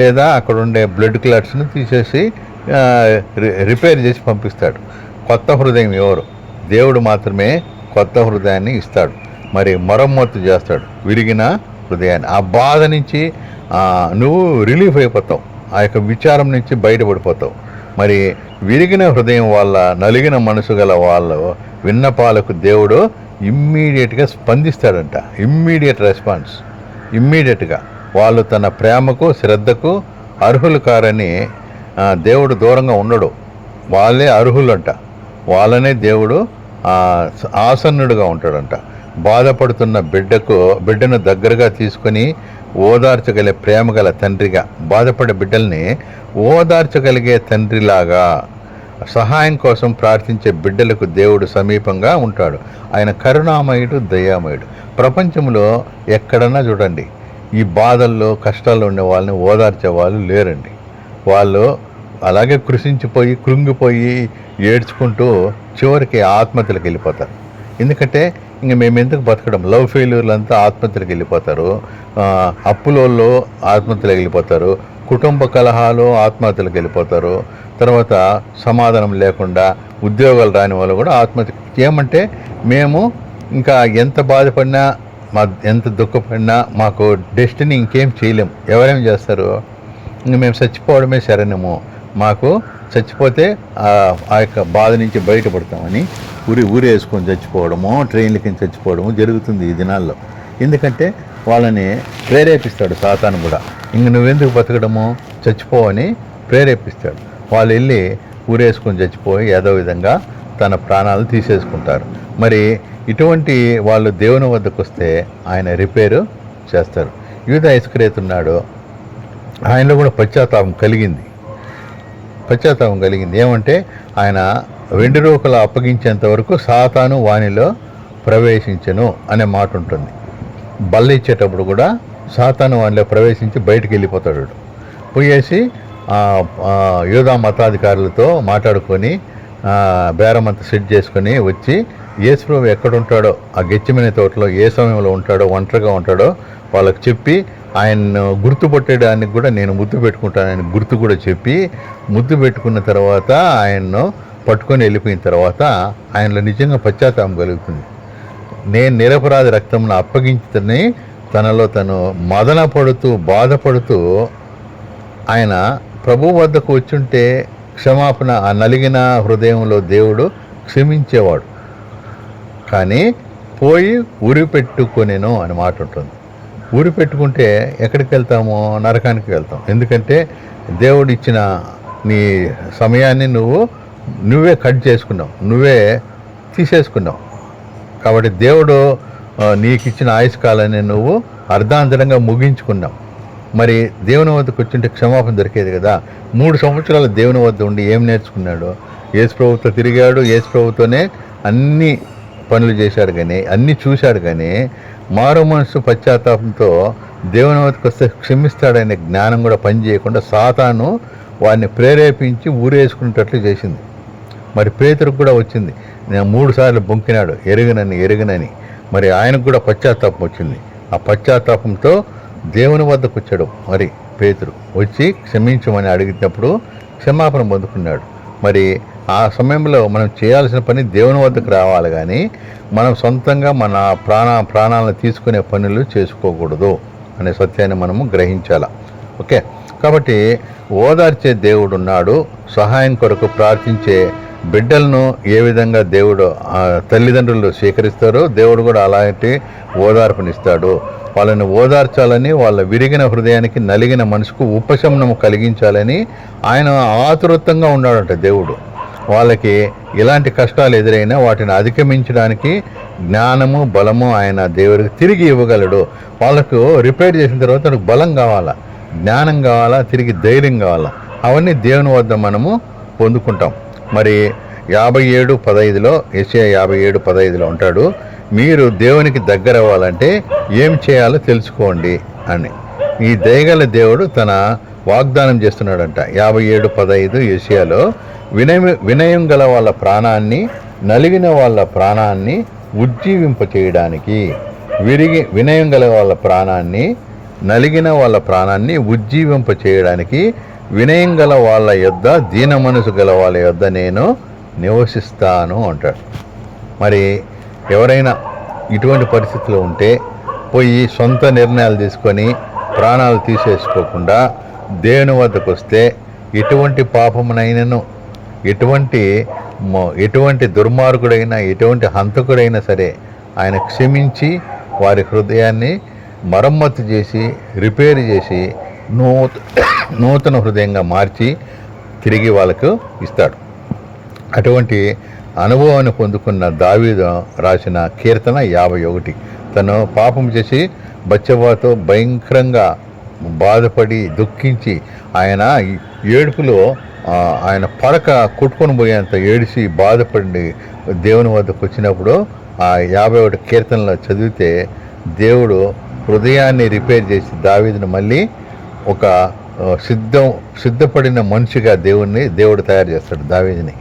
లేదా అక్కడ ఉండే బ్లడ్ క్లాట్స్ని తీసేసి రిపేర్ చేసి పంపిస్తాడు. కొత్త హృదయం ఎవరు? దేవుడు మాత్రమే కొత్త హృదయాన్ని ఇస్తాడు. మరి మరమ్మత్తు చేస్తాడు విరిగిన హృదయాన్ని. ఆ బాధ నుంచి నువ్వు రిలీఫ్ అయిపోతావు, ఆ యొక్క విచారం నుంచి బయటపడిపోతావు. మరి విరిగిన హృదయం వల్ల, నలిగిన మనసు గల వాళ్ళ విన్నపాలకు దేవుడు ఇమ్మీడియట్గా స్పందిస్తాడంట. Immediate response. ఇమ్మీడియట్గా వాళ్ళు తన ప్రేమకు శ్రద్ధకు అర్హులు కారని దేవుడు దూరంగా ఉండడు. వాళ్ళే అర్హులంట. వాళ్ళనే దేవుడు ఆసన్నుడుగా ఉంటాడంట. బాధపడుతున్న బిడ్డను దగ్గరగా తీసుకొని ఓదార్చగలిగే ప్రేమ గల తండ్రిగా, బాధపడే బిడ్డల్ని ఓదార్చగలిగే తండ్రిలాగా, సహాయం కోసం ప్రార్థించే బిడ్డలకు దేవుడు సమీపంగా ఉంటాడు. ఆయన కరుణామయుడు, దయామయుడు. ప్రపంచంలో ఎక్కడన్నా చూడండి, ఈ బాధల్లో కష్టాల్లో ఉండే వాళ్ళని ఓదార్చే వాళ్ళు లేరండి. వాళ్ళు అలాగే కృషించిపోయి కృంగిపోయి ఏడ్చుకుంటూ చివరికి ఆత్మహత్యలకు వెళ్ళిపోతారు. ఎందుకంటే ఇంక మేము ఎందుకు బతకడం? లవ్ ఫెయిల్యూర్లు అంతా ఆత్మహత్యలకు వెళ్ళిపోతారు, అప్పులోళ్ళు ఆత్మహత్యలకు వెళ్ళిపోతారు, కుటుంబ కలహాలు ఆత్మహత్యలకు వెళ్ళిపోతారు, తర్వాత సమాధానం లేకుండా ఉద్యోగాలు రాని వాళ్ళు కూడా ఆత్మహత్య. ఏమంటే మేము ఇంకా ఎంత బాధపడినా, ఎంత దుఃఖపడినా మాకు డెస్టినీ ఇంకేం చేయలేం. ఎవరేం చేస్తారు? ఇంక మేము చచ్చిపోవడమే శరణము, మాకు చచ్చిపోతే ఆ యొక్క బాధ నుంచి బయటపడతామని ఊరేసుకొని చచ్చిపోవడము, ట్రైన్ల కింద చచ్చిపోవడము జరుగుతుంది ఈ దినాల్లో. ఎందుకంటే వాళ్ళని ప్రేరేపిస్తాడు సాతాను కూడా. ఇంక నువ్వెందుకు బతకడము, చచ్చిపోవని ప్రేరేపిస్తాడు. వాళ్ళు వెళ్ళి ఊరేసుకొని చచ్చిపోయి ఏదో విధంగా తన ప్రాణాలు తీసేసుకుంటారు. మరి ఇటువంటి వాళ్ళు దేవుని వద్దకు వస్తే ఆయన రిపేరు చేస్తారు. యూదా ఇస్కరియోతు ఉన్నాడు, ఆయనలో కూడా పశ్చాత్తాపం కలిగింది. ఏమంటే ఆయన వెండి రూకలు అప్పగించేంత వరకు సాతాను వానిలో ప్రవేశించను అనే మాట ఉంటుంది. బల్ల ఇచ్చేటప్పుడు కూడా సాతాను వానిలో ప్రవేశించి బయటికి వెళ్ళిపోతాడు. పోయేసి యూదా మతాధికారులతో మాట్లాడుకొని బేరమంతా సెట్ చేసుకొని వచ్చి యేసుప్రభు ఎక్కడుంటాడో, ఆ గెచ్చిమనే తోటలో ఏ సమయంలో ఉంటాడో, ఒంటరిగా ఉంటాడో వాళ్ళకి చెప్పి ఆయన్ను గుర్తుపట్టడానికి కూడా నేను ముద్దు పెట్టుకుంటానని గుర్తు కూడా చెప్పి, ముద్దు పెట్టుకున్న తర్వాత ఆయన్ను పట్టుకొని వెళ్ళిపోయిన తర్వాత ఆయనలో నిజంగా పశ్చాత్తాపం కలుగుతుంది. నేను నిరపరాధి రక్తంను అప్పగించుతని తనలో తను మదన పడుతూ బాధపడుతూ ఆయన ప్రభు వద్దకు వచ్చుంటే క్షమాపణ, ఆ నలిగిన హృదయంలో దేవుడు క్షమించేవాడు. కానీ పోయి ఉరి పెట్టుకొనేను అని మాట ఉంటుంది. ఊరి పెట్టుకుంటే ఎక్కడికి వెళ్తామో? నరకానికి వెళ్తాం. ఎందుకంటే దేవుడు ఇచ్చిన నీ సమయాన్ని నువ్వే కట్ చేసుకున్నావు, నువ్వే తీసేసుకున్నావు. కాబట్టి దేవుడు నీకు ఇచ్చిన ఆయుష్కాలాన్ని నువ్వు అర్ధాంతరంగా ముగించుకున్నావు. మరి దేవుని వద్దకు వచ్చింటే క్షమాపణ దొరికేది కదా. 3 సంవత్సరాలు దేవుని వద్ద ఉండి ఏం నేర్చుకున్నాడు? యేసు ప్రభుతో తిరిగాడు, యేసు ప్రభుతోనే అన్ని పనులు చేశాడు, కానీ అన్నీ చూశాడు. కానీ మారు మనసు పశ్చాత్తాపంతో దేవుని వద్దకు వస్తే క్షమిస్తాడనే జ్ఞానం కూడా పనిచేయకుండా సాతాను వాడిని ప్రేరేపించి ఊరేసుకునేటట్లు చేసింది. మరి పేతురుకు కూడా వచ్చింది. నేను 3 సార్లు బొంకినాడు ఎరుగనని. మరి ఆయనకు కూడా పశ్చాత్తాపం వచ్చింది. ఆ పశ్చాత్తాపంతో దేవుని వద్దకు వచ్చాడు. మరి పేతురు వచ్చి క్షమించమని అడిగినప్పుడు క్షమాపణ పొందుకున్నాడు. మరి ఆ సమయంలో మనం చేయాల్సిన పని దేవుని వద్దకు రావాలి, కానీ మనం సొంతంగా మన ప్రాణాలను తీసుకునే పనులు చేసుకోకూడదు అనే సత్యాన్ని మనము గ్రహించాలి. ఓకే, కాబట్టి ఓదార్చే దేవుడు ఉన్నాడు. సహాయం కొరకు ప్రార్థించే బిడ్డలను ఏ విధంగా దేవుడు తల్లిదండ్రులు స్వీకరిస్తారో దేవుడు కూడా అలాంటి ఓదార్పునిస్తాడు. వాళ్ళని ఓదార్చాలని, వాళ్ళ విరిగిన హృదయానికి, నలిగిన మనసుకు ఉపశమనము కలిగించాలని ఆయన ఆతురత్వంగా ఉన్నాడంట దేవుడు. వాళ్ళకి ఎలాంటి కష్టాలు ఎదురైనా వాటిని అధిగమించడానికి జ్ఞానము, బలము ఆయన దేవుడికి తిరిగి ఇవ్వగలడు. వాళ్ళకు రిపేర్ చేసిన తర్వాత వాళ్ళకి బలం కావాలా, జ్ఞానం కావాలా, తిరిగి ధైర్యం కావాలా. అవన్నీ దేవుని వద్ద మనము పొందుకుంటాం. మరి 57:15 యెషయా 57:15 ఉంటాడు, మీరు దేవునికి దగ్గర అవ్వాలంటే ఏం చేయాలో తెలుసుకోండి అని. ఈ దయగల దేవుడు తన వాగ్దానం చేస్తున్నాడంట. 57:15 యెషయాలో, వినయం గల వాళ్ళ ప్రాణాన్ని, నలిగిన వాళ్ళ ప్రాణాన్ని ఉజ్జీవింప చేయడానికి, వినయం గల వాళ్ళ ప్రాణాన్ని, నలిగిన వాళ్ళ ప్రాణాన్ని ఉజ్జీవింప చేయడానికి, వినయం గల వాళ్ళ యొద్ద, దీన మనసు గల వాళ్ళ యొద్ద నేను నివసిస్తాను అంటాడు. మరి ఎవరైనా ఇటువంటి పరిస్థితిలో ఉంటే పోయి సొంత నిర్ణయాలు తీసుకొని ప్రాణాలు తీసేసుకోకుండా దేవుని వద్దకు వస్తే ఎటువంటి పాపమునైనను, ఎటువంటి దుర్మార్గుడైనా, ఎటువంటి హంతకుడైనా సరే ఆయన క్షమించి వారి హృదయాన్ని మరమ్మతు చేసి, రిపేర్ చేసి, నూతన హృదయంగా మార్చి తిరిగి వాళ్ళకు ఇస్తాడు. అటువంటి అనుభవాన్ని పొందుకున్న దావీదు రాసిన కీర్తన 51. తను పాపం చేసి బత్షెబాతో భయంకరంగా బాధపడి దుఃఖించి ఆయన ఏడుపులో ఆయన పడక కొట్టుకొని పోయేంత ఏడిసి బాధపడి దేవుని వద్దకు వచ్చినప్పుడు ఆ 51 కీర్తనలో చదివితే దేవుడు హృదయాన్ని రిపేర్ చేసి దావీదును మళ్ళీ ఒక సిద్ధపడిన మనిషిగా దేవుడు తయారు చేస్తాడు దావీదుని.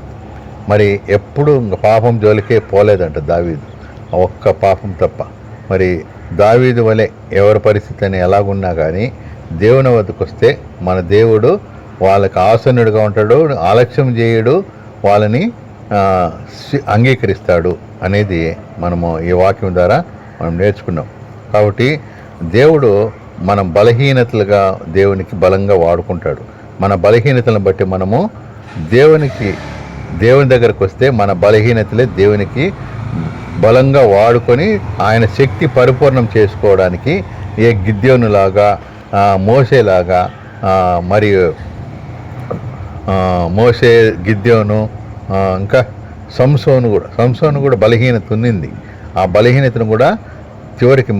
మరి ఎప్పుడు పాపం జోలికే పోలేదంట దావీదు, ఒక్క పాపం తప్ప. మరి దావీదు వలె ఎవరి పరిస్థితి అని ఎలాగున్నా కానీ దేవుని వద్దకు వస్తే మన దేవుడు వాళ్ళకి ఆసన్నుడిగా ఉంటాడు, ఆలక్ష్యం చేయడు, వాళ్ళని అంగీకరిస్తాడు అనేది మనము ఈ వాక్యం ద్వారా మనం నేర్చుకున్నాం. కాబట్టి దేవుడు మనం బలహీనతలుగా దేవునికి బలంగా వాడుకుంటాడు. మన బలహీనతలను బట్టి మనము దేవుని దగ్గరకు వస్తే మన బలహీనతలే దేవునికి బలంగా వాడుకొని ఆయన శక్తి పరిపూర్ణం చేసుకోవడానికి ఏ గిద్యోనులాగా, మోషేలాగా, మరియు మోషే, గిద్యోను, ఇంకా సంసోను కూడా బలహీనత ఉన్నింది. ఆ బలహీనతను కూడా చివరికి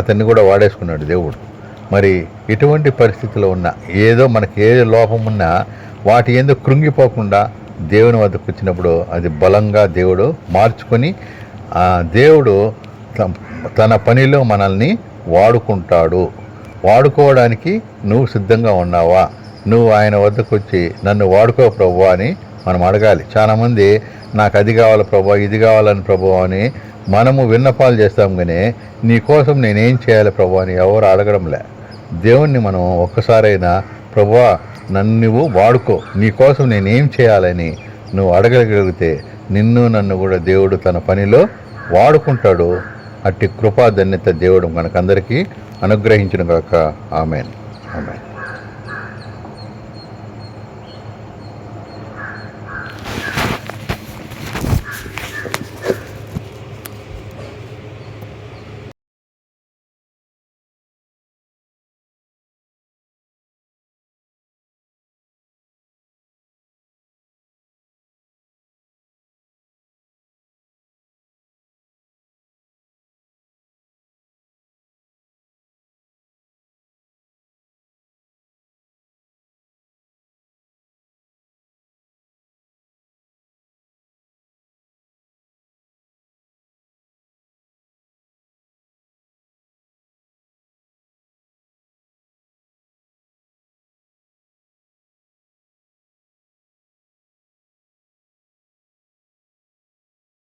అతన్ని కూడా వాడేసుకున్నాడు దేవుడు. మరి ఇటువంటి పరిస్థితిలో ఉన్న ఏదో మనకి ఏ లోపం ఉన్నా వాటి ఎందుకు కృంగిపోకుండా దేవుని వద్దకు వచ్చినప్పుడు అది బలంగా దేవుడు మార్చుకొని దేవుడు తన పనిలో మనల్ని వాడుకుంటాడు. వాడుకోవడానికి నువ్వు సిద్ధంగా ఉన్నావా? నువ్వు ఆయన వద్దకు వచ్చి నన్ను వాడుకో ప్రభువా అని మనం అడగాలి. చాలామంది నాకు అది కావాలి ప్రభువా, ఇది కావాలని ప్రభువా అని మనము విన్నపాలు చేస్తాం, కానీ నీకోసం నేనేం చేయాలి ప్రభువా అని ఎవరు అడగడంలే. దేవుణ్ణి మనం ఒక్కసారైనా ప్రభువా నన్ను నువ్వు వాడుకో, నీకోసం నేనేం చేయాలని నువ్వు అడగగలిగితే నన్ను కూడా దేవుడు తన పనిలో వాడుకుంటాడు. అట్టి కృపాధన్యత దేవుడు మనకందరికీ అనుగ్రహించును గాక. ఆమేన్.